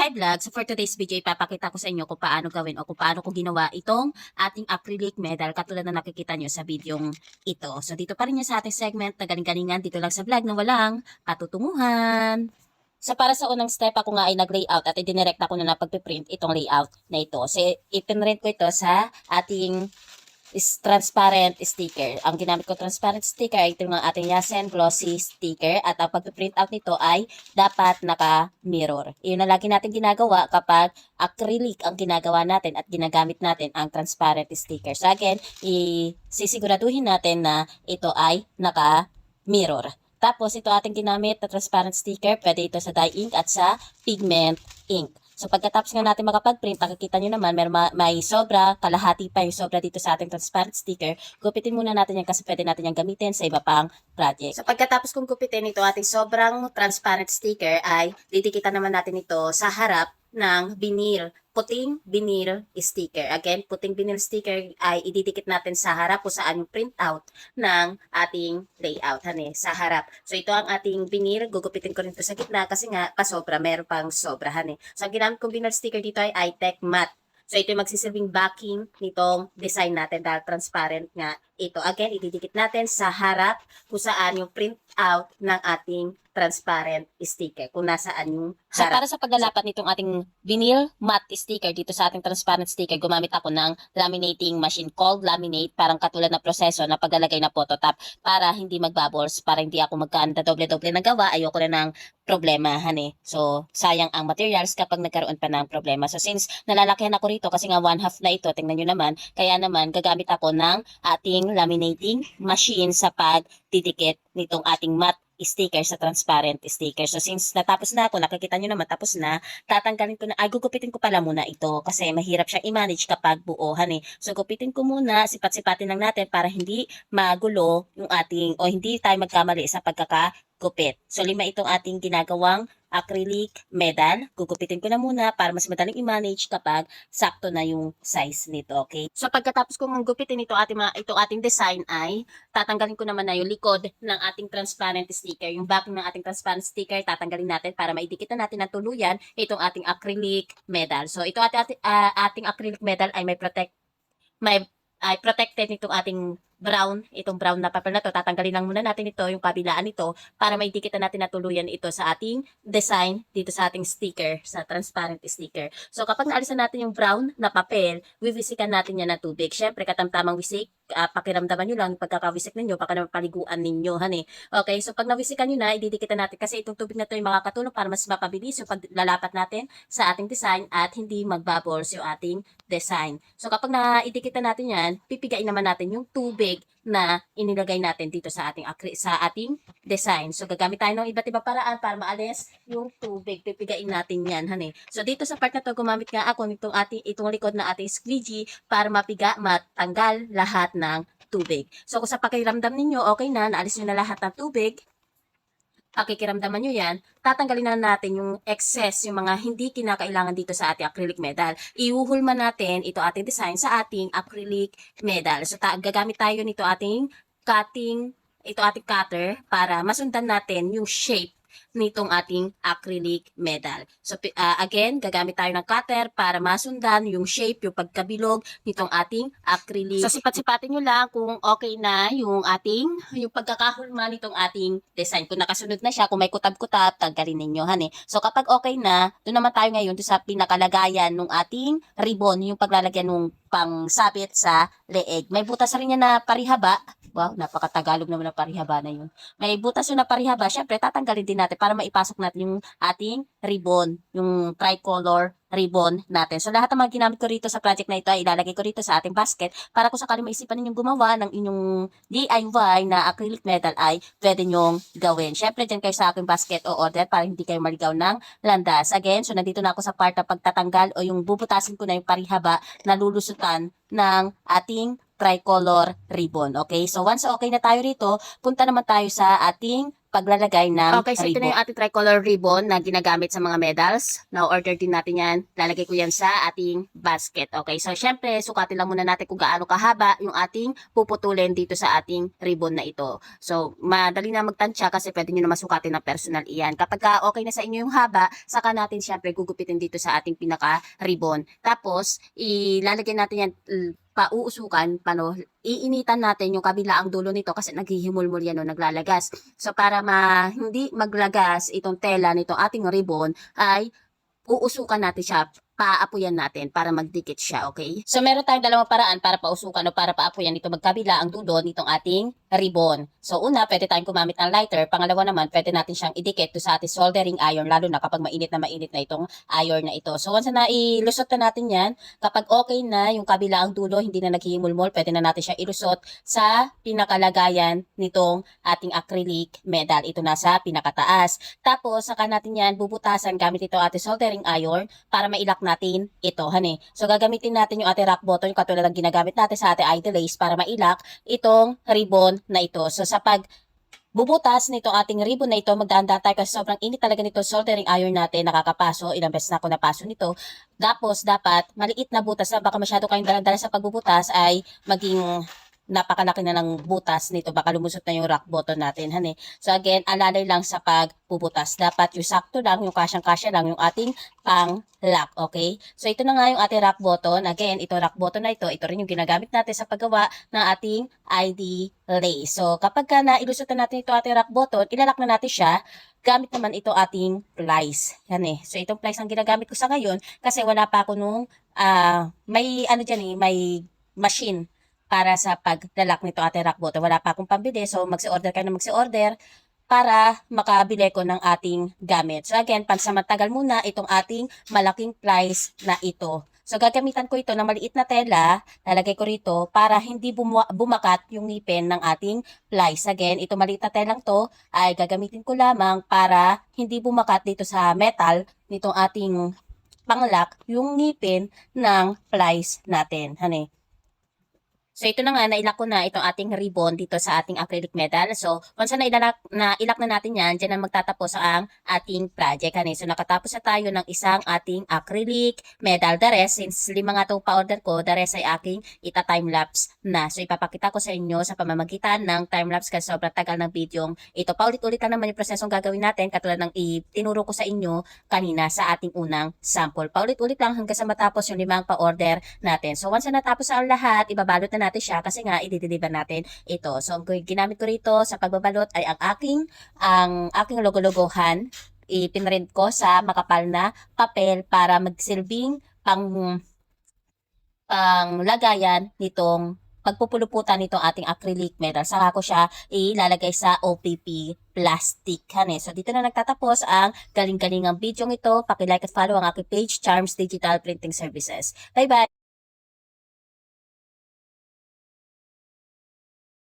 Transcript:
Hi vlog! So for today's video, ipapakita ko sa inyo kung paano gawin o kung paano ko ginawa itong ating acrylic medal katulad na nakikita nyo sa videong ito. So dito pa rin sa ating segment na galing-galingan dito lang sa vlog na walang patutunguhan. So para sa unang step, ako nga ay nag-layout at idinirect ako na pagpiprint itong layout na ito. So ipinrint ko ito sa ating transparent sticker. Ang ginamit ko transparent sticker ay itong ating Yasen Glossy sticker at ang pag-print out nito ay dapat naka-mirror. Iyon na lagi natin ginagawa kapag acrylic ang ginagawa natin at ginagamit natin ang transparent sticker. So again, sisiguraduhin natin na ito ay naka-mirror. Tapos ito ating ginamit na transparent sticker, pwede ito sa dye ink at sa pigment ink. So pagkatapos nga natin makapag-print, nakikita nyo naman may sobra, kalahati pa yung sobra dito sa ating transparent sticker. Gupitin muna natin yan kasi pwede natin yan gamitin sa iba pang project. So pagkatapos kong gupitin ito ating sobrang transparent sticker ay didikitan naman natin ito sa harap ng vinyl, puting vinyl sticker. Again, puting vinyl sticker ay ididikit natin sa harap kung saan yung printout ng ating layout, sa harap. So ito ang ating vinyl, gugupitin ko rin ito sa gitna kasi nga pasobra, meron pang sobra, So ang ginamit kong vinyl sticker dito ay iTech Matte. So ito yung magsisilbing backing nitong design natin dahil transparent nga ito. Again, ididikit natin sa harap kung saan yung print out ng ating transparent sticker, kung nasaan yung harap. So para sa paglalapat nitong ating vinyl matte sticker dito sa ating transparent sticker, gumamit ako ng laminating machine called Laminate, parang katulad na proseso na paglalagay na phototop para hindi magbubbles, para hindi ako magkanda doble-doble na gawa. Ayoko na ng problema, So, sayang ang materials kapag nagkaroon pa ng problema. So, since nalalakihan ako rito kasi nga 1/2 na ito, tingnan nyo naman, kaya naman gagamit ako ng ating laminating machine sa pagdidikit nitong ating matte sticker sa transparent sticker. So, since natapos na ako, nakikita nyo naman tapos na, tatanggalin ko na, gugupitin ko pala muna ito kasi mahirap siyang i-manage kapag buo, So, gupitin ko muna, sipat-sipatin lang natin para hindi magulo yung ating, o hindi tayo magkamali sa pagkakagupit. So, 5 itong ating ginagawang acrylic medal. Gugupitin ko na muna para mas madaling i-manage kapag sakto na yung size nito, okay? So, pagkatapos kong gupitin itong ating design ay tatanggalin ko naman na yung likod ng ating transparent sticker. Yung back ng ating transparent sticker, tatanggalin natin para maidikit na natin ng tuluyan itong ating acrylic medal. So, ito ating acrylic medal ay ay protected nitong ating itong brown na papel na to. Tatanggalin lang muna natin ito, yung kabilaan nito, para maidikit na natin na tuluyan ito sa ating design dito sa ating sticker, sa transparent sticker. So, kapag naalisan natin yung brown na papel, wiwisikan natin yan ng tubig. Syempre, katamtamang wisik, pakiramdaman nyo lang yung pagkakawisik ninyo, baka naman paliguan ninyo, Okay, so pag nawisikan nyo na, ididikitan natin kasi itong tubig na to ay makakatulong para mas mapabilis yung paglalapat natin sa ating design at hindi magbubbles yung ating design. So kapag naidikitan natin yan, pipigain naman natin yung tubig na inilagay natin dito sa ating design. So gagamit tayo ng iba't ibang paraan para maalis yung tubig. Pipigain natin yan, So dito sa part na to, gumamit nga ako itong likod na ating squeegee para matanggal lahat ng tubig. So kung sa pakiramdam ninyo, okay na, naalis nyo na lahat ng tubig, pakikiramdaman nyo yan, tatanggalin na natin yung excess, yung mga hindi kinakailangan dito sa ating acrylic medal. Iuhulma natin ito ating design sa ating acrylic medal. So gagamit tayo nito ating ating cutter para masundan natin yung shape nitong ating acrylic medal. So again, gagamit tayo ng cutter para masundan yung shape, yung pagkabilog nitong ating acrylic. So sipat-sipatin nyo lang kung okay na yung pagkakahulma nitong ating design. Kung nakasunod na siya, kung may kutab-kutab, tanggalin ninyo, So kapag okay na, doon naman tayo ngayon doon sa pinakalagayan ng ating ribbon, yung paglalagyan ng pangsabit sa leeg. May butas rin yan na parihaba. Wow, napakatagalog naman na parihaba na yun. May butas yun na parihaba. Syempre, tatanggalin din natin para maipasok natin yung ating ribbon, yung tricolor ribbon natin. So, lahat ng mga ginamit ko rito sa project na ito ay ilalagay ko rito sa ating basket para kung sakali maisipan ninyong gumawa ng inyong DIY na acrylic medal ay pwede nyong gawin. Syempre, dyan kayo sa aking basket o order para hindi kayo maligaw ng landas. Again, so nandito na ako sa part na pagtatanggal o yung bubutasin ko na yung parihaba na lulusutan ng ating tricolor ribbon. Okay? So, once okay na tayo rito, punta naman tayo sa ating paglalagay ng Okay, so ito ribbon. na yung ating tricolor ribbon na ginagamit sa mga medals. Now, order din natin yan. Lalagay ko yan sa ating basket. Okay, so syempre, sukatin lang muna natin kung gaano kahaba yung ating puputulin dito sa ating ribbon na ito. So, madali na magtansya kasi pwede nyo na masukatin ng personal iyan. Kapag okay na sa inyo yung haba, saka natin syempre gugupitin dito sa ating pinaka-ribbon. Tapos, ilalagay natin yan pauusukan, iinitan natin yung kabilaang dulo nito kasi naghihimulmul yan o naglalagas. So para hindi maglagas itong tela nitong ating ribbon ay uusukan natin siya, paapuyan natin para magdikit siya, okay? So meron tayong dalawang paraan para pausukan o para paapuyan ito magkabila ang dulo nitong ating ribbon. So una, pwede tayong gumamit ng lighter. Pangalawa naman, pwede natin siyang idikit to sa ating soldering iron lalo na kapag mainit na itong iron na ito. So once na ilusot na natin yan, kapag okay na yung kabila ang dulo, hindi na naghihimulmol, pwede na natin siya ilusot sa pinakalagayan nitong ating acrylic medal. Ito nasa pinakataas. Tapos saka natin yan bubutasan gamit ito ating soldering iron para mailak natin ito, honey. So gagamitin natin yung ating rock bottom, yung katulad ng ginagamit natin sa ating ID lace para mailak itong ribbon na ito. So sa bubutas nito ating ribbon na ito, magdaan-daan tayo kasi sobrang init talaga nito soldering iron natin, nakakapaso, ilang beses na ako napaso nito. Tapos dapat maliit na butas na, baka masyado kayong dalan-dalan sa pagbubutas ay maging napakalaki na ng butas nito, baka lumusot na yung rock bottom natin, honey. So again, alalay lang sa pagbubutas. Dapat yung sakto lang, yung kasyang-kasya lang yung ating pang-lock, okay? So ito na nga yung ating rock bottom. Again, ito rock bottom na ito rin yung ginagamit natin sa paggawa ng ating ID lace. So kapag nailusot na natin ito ating rock bottom, ilalak na natin siya gamit naman ito ating plies. Yan eh. So itong plies ang ginagamit ko sa ngayon kasi wala pa ako nung may may machine para sa paglalak nito ating rock bottom. Wala pa akong pambili, so magsi-order kayo na magsi-order para makabili ko ng ating gamit. So again, pansamantagal muna itong ating malaking plies na ito. So gagamitan ko ito na maliit na tela, lalagay ko rito para hindi bumakat yung ngipin ng ating plies. Again, ito maliit na telang to ay gagamitin ko lamang para hindi bumakat dito sa metal nitong ating panglock yung ngipin ng plies natin, honey. So ito na nga, nailak ko na itong ating ribbon dito sa ating acrylic medal. So once na ilak na natin yan, dyan na magtatapos ang ating project. So nakatapos na tayo ng isang ating acrylic medal. The rest, since 5 nga itong pa-order ko, the rest ay aking ita-timelapse na. So ipapakita ko sa inyo sa pamamagitan ng timelapse kasi sobrang tagal ng video. Ito, paulit-ulit lang naman yung prosesong gagawin natin katulad ng tinuro ko sa inyo kanina sa ating unang sample. Paulit-ulit lang hanggang sa matapos yung 5 pa-order natin. So once na natapos ang lahat, ibabalot na natin siya kasi nga i-deliver natin ito. So ang ginamit ko rito sa pagbabalot ay ang aking logo-logohan. Ipinrint ko sa makapal na papel para magsilbing panglagayan nitong pagpupuluputan nitong ating acrylic medal. Saka ko siya ilalagay sa OPP plastic. So dito na nagtatapos ang galing-galingang video ito. Paki-like at follow ang aking page, Charms Digital Printing Services. Bye-bye!